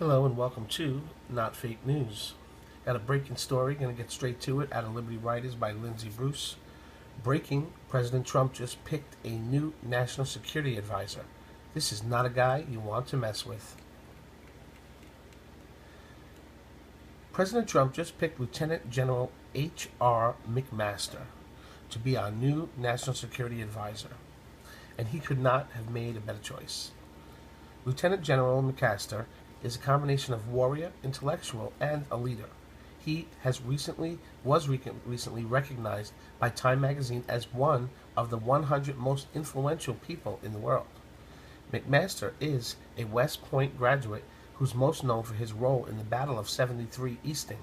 Hello and welcome to Not Fake News. Got a breaking story, going to get straight to it, out of Liberty Writers by Lindsay Bruce. Breaking, President Trump just picked a new national security advisor. This is not a guy you want to mess with. President Trump just picked Lieutenant General H.R. McMaster to be our new national security advisor, and he could not have made a better choice. Lieutenant General McMaster is a combination of warrior, intellectual, and a leader. He was recently recognized by Time magazine as one of the 100 most influential people in the world. McMaster is a West Point graduate who's most known for his role in the Battle of 73 Easting.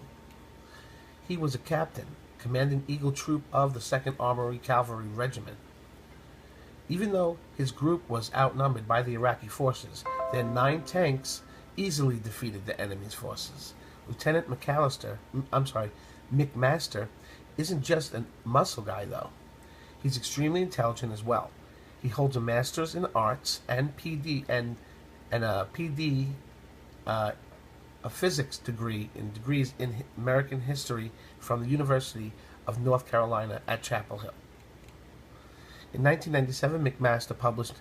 He was a captain, commanding Eagle Troop of the 2nd Armored Cavalry Regiment. Even though his group was outnumbered by the Iraqi forces, their 9 tanks easily defeated the enemy's forces. Lieutenant McMaster isn't just a muscle guy, though. He's extremely intelligent as well. He holds a master's in arts and a physics degree in degrees in American history from the University of North Carolina at Chapel Hill. In 1997, McMaster published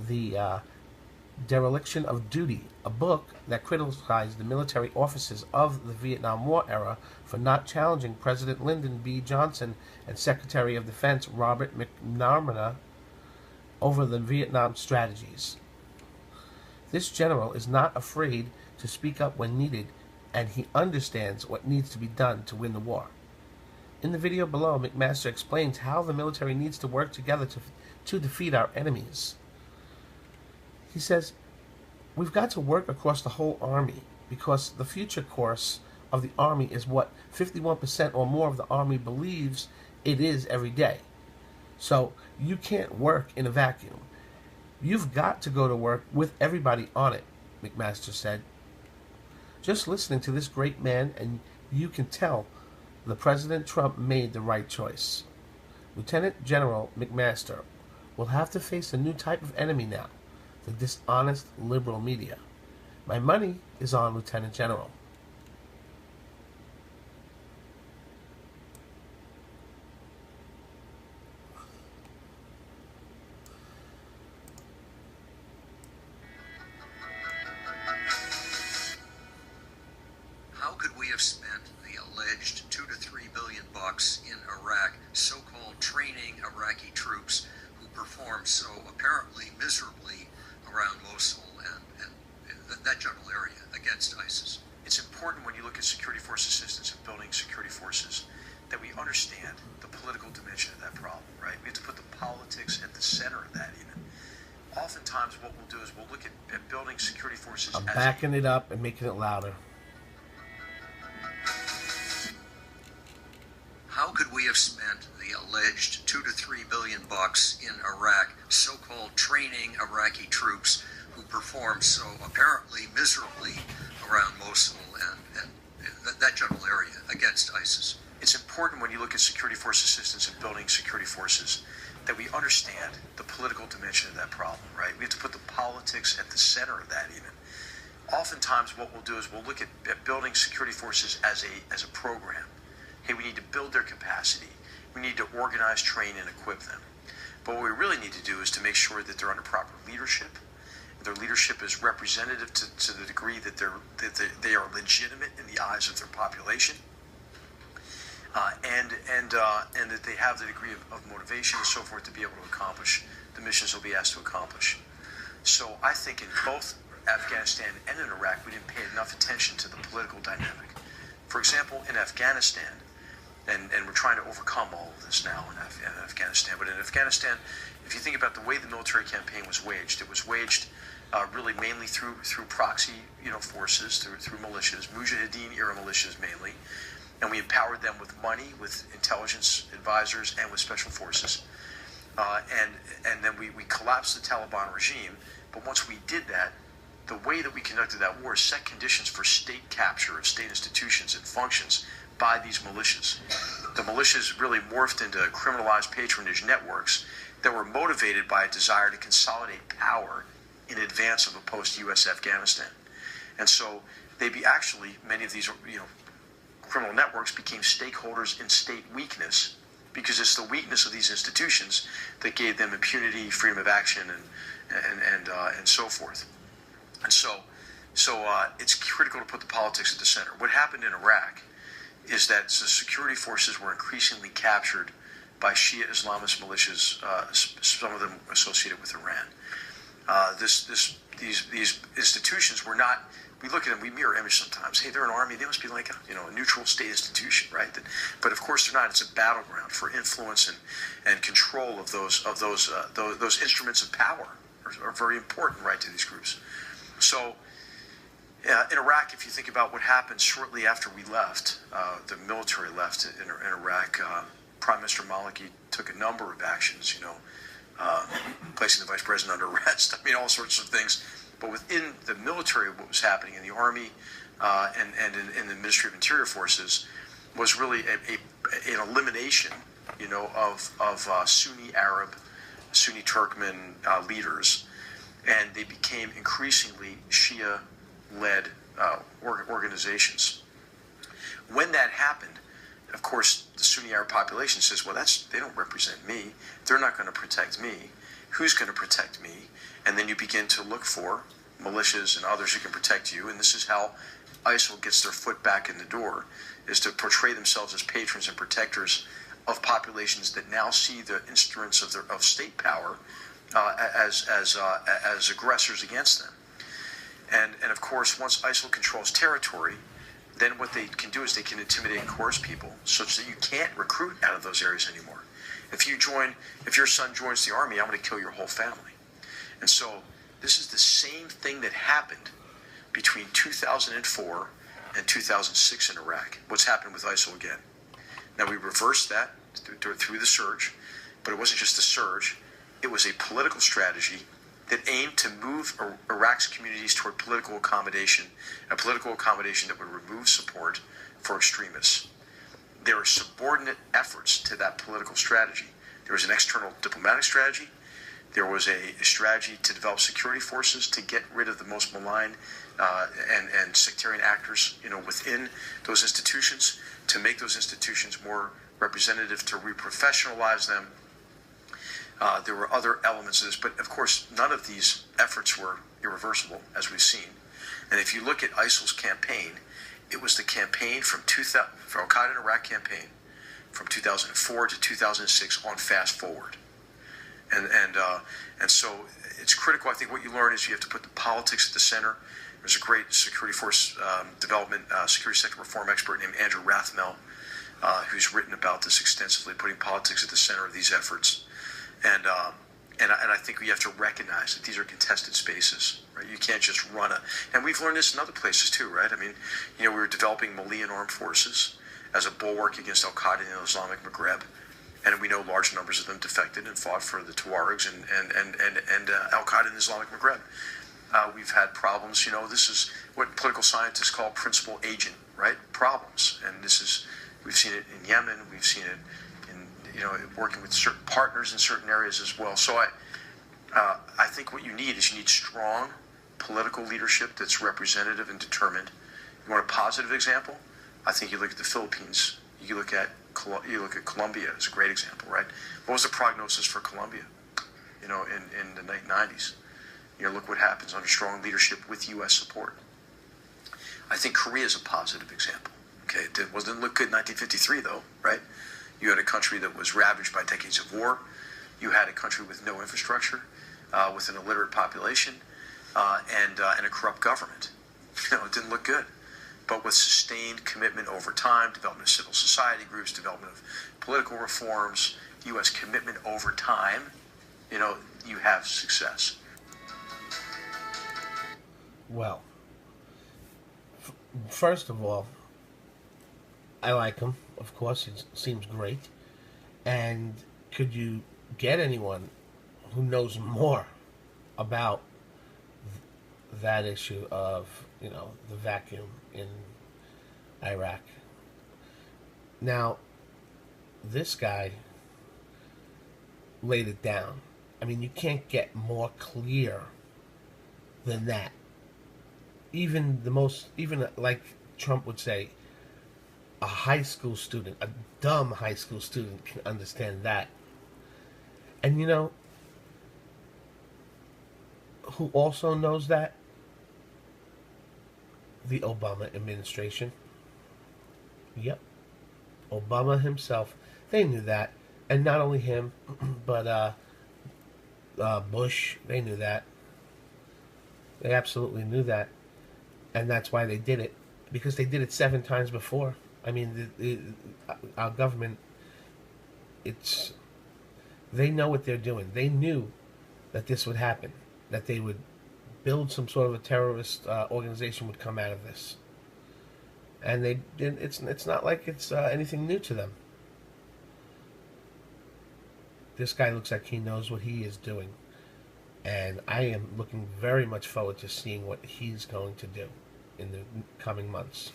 The Dereliction of Duty, a book that criticized the military officers of the Vietnam War era for not challenging President Lyndon B. Johnson and Secretary of Defense Robert McNamara over the Vietnam strategies. This general is not afraid to speak up when needed, and he understands what needs to be done to win the war. In the video below, McMaster explains how the military needs to work together to defeat our enemies. He says, we've got to work across the whole Army because the future course of the Army is what 51% or more of the Army believes it is every day. So you can't work in a vacuum. You've got to go to work with everybody on it, McMaster said. Just listening to this great man, and you can tell the President Trump made the right choice. Lieutenant General McMaster will have to face a new type of enemy now, the dishonest liberal media. My money is on Lieutenant General. How could we have spent the alleged $2 to $3 billion in Iraq, so-called training Iraqi troops who performed so apparently miserably around Mosul and that general area against ISIS? It's important when you look at security force assistance and building security forces that we understand the political dimension of that problem, right? We have to put the politics at the center of that even. Oftentimes what we'll do is we'll look at building security forces I'm backing it up and making it louder. How could we have spent the alleged $2 to $3 billion in Iraq, so-called training Iraqi troops who performed so apparently miserably around Mosul and that general area against ISIS? It's important when you look at security force assistance and building security forces that we understand the political dimension of that problem, right? We have to put the politics at the center of that even. Oftentimes what we'll do is we'll look at building security forces as a program. Hey, we need to build their capacity. We need to organize, train, and equip them. But what we really need to do is to make sure that they're under proper leadership. Their leadership is representative to the degree that they are legitimate in the eyes of their population, and that they have the degree of motivation and so forth to be able to accomplish the missions they'll be asked to accomplish. So I think in both Afghanistan and in Iraq, we didn't pay enough attention to the political dynamic. For example, in Afghanistan, and we're trying to overcome all of this now in Afghanistan. But in Afghanistan, if you think about the way the military campaign was waged, it was waged really mainly through proxy, forces, through militias, Mujahideen-era militias mainly, and we empowered them with money, with intelligence advisors, and with special forces. And then we collapsed the Taliban regime. But once we did that, the way that we conducted that war set conditions for state capture of state institutions and functions by these militias. The militias really morphed into criminalized patronage networks that were motivated by a desire to consolidate power in advance of a post-U.S. Afghanistan. And so actually, many of these, criminal networks became stakeholders in state weakness, because it's the weakness of these institutions that gave them impunity, freedom of action, and so forth. And so it's critical to put the politics at the center. What happened in Iraq is that the security forces were increasingly captured by Shia Islamist militias, some of them associated with Iran. These institutions were not. We look at them, we mirror image sometimes. Hey, they're an army. They must be like a neutral state institution, right? But of course they're not. It's a battleground for influence and control of those instruments of power are very important, right, to these groups. So in Iraq, if you think about what happened shortly after we left, the military left in Iraq, Prime Minister Maliki took a number of actions, placing the vice president under arrest. I mean, all sorts of things. But within the military, what was happening in the Army and in the Ministry of Interior Forces was really an elimination, of Sunni Arab, Sunni Turkmen leaders, and they became increasingly Shia-led organizations. When that happened, of course, the Sunni Arab population says, well, they don't represent me. They're not going to protect me. Who's going to protect me? And then you begin to look for militias and others who can protect you. And this is how ISIL gets their foot back in the door, is to portray themselves as patrons and protectors of populations that now see the instruments of state power as aggressors against them. And of course, once ISIL controls territory, then what they can do is they can intimidate and coerce people such that you can't recruit out of those areas anymore. If your son joins the army, I'm going to kill your whole family. And so this is the same thing that happened between 2004 and 2006 in Iraq. What's happened with ISIL again? Now, we reversed that through the surge, but it wasn't just a surge. It was a political strategy that aimed to move Iraq's communities toward political accommodation, a political accommodation that would remove support for extremists. There are subordinate efforts to that political strategy. There was an external diplomatic strategy. There was a strategy to develop security forces to get rid of the most malign and sectarian actors, within those institutions, to make those institutions more representative, to reprofessionalize them. There were other elements of this, but of course, none of these efforts were irreversible, as we've seen. And if you look at ISIL's campaign, it was the campaign for Al-Qaeda in Iraq campaign from 2004 to 2006 on fast forward. And so it's critical. I think what you learn is you have to put the politics at the center. There's a great security force development, security sector reform expert named Andrew Rathmell, who's written about this extensively, putting politics at the center of these efforts. And I think we have to recognize that these are contested spaces, right? You can't just and we've learned this in other places too, right? I mean, we were developing Malian armed forces as a bulwark against Al-Qaeda in the Islamic Maghreb. And we know large numbers of them defected and fought for the Tuaregs and Al-Qaeda in the Islamic Maghreb. We've had problems, this is what political scientists call principal agent, right? Problems. And we've seen it in Yemen, we've seen it working with certain partners in certain areas as well. So I think what you need strong political leadership that's representative and determined. You want a positive example? I think you look at the Philippines. You look at Colombia as a great example, right? What was the prognosis for Colombia, in the late 90s? Look what happens under strong leadership with U.S. support. I think Korea is a positive example. Okay, it didn't look good in 1953, though, right? You had a country that was ravaged by decades of war. You had a country with no infrastructure, with an illiterate population, and a corrupt government. It didn't look good. But with sustained commitment over time, development of civil society groups, development of political reforms, U.S. commitment over time, you have success. Well, first of all, I like him. Of course, it seems great. And could you get anyone who knows more about that issue of, the vacuum in Iraq? Now, this guy laid it down. I mean, you can't get more clear than that. even like Trump would say, a high school student, a dumb high school student can understand that. And you know, who also knows that? The Obama administration. Yep. Obama himself. They knew that. And not only him, but Bush, they knew that. They absolutely knew that. And that's why they did it. Because they did it 7 times before. I mean, our government, they know what they're doing. They knew that this would happen. That they would build some sort of a terrorist organization would come out of this. And they did. It's not like it's anything new to them. This guy looks like he knows what he is doing. And I am looking very much forward to seeing what he's going to do in the coming months.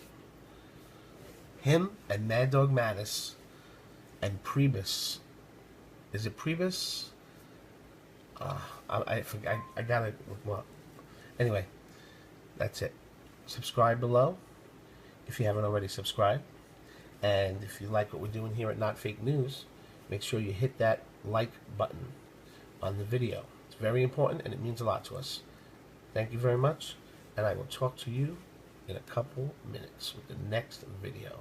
Him and Mad Dog Mattis and Priebus. Is it Priebus? I forgot. I gotta look up. Anyway, that's it. Subscribe below if you haven't already subscribed. And if you like what we're doing here at Not Fake News, make sure you hit that like button on the video. It's very important and it means a lot to us. Thank you very much, and I will talk to you in a couple minutes with the next video.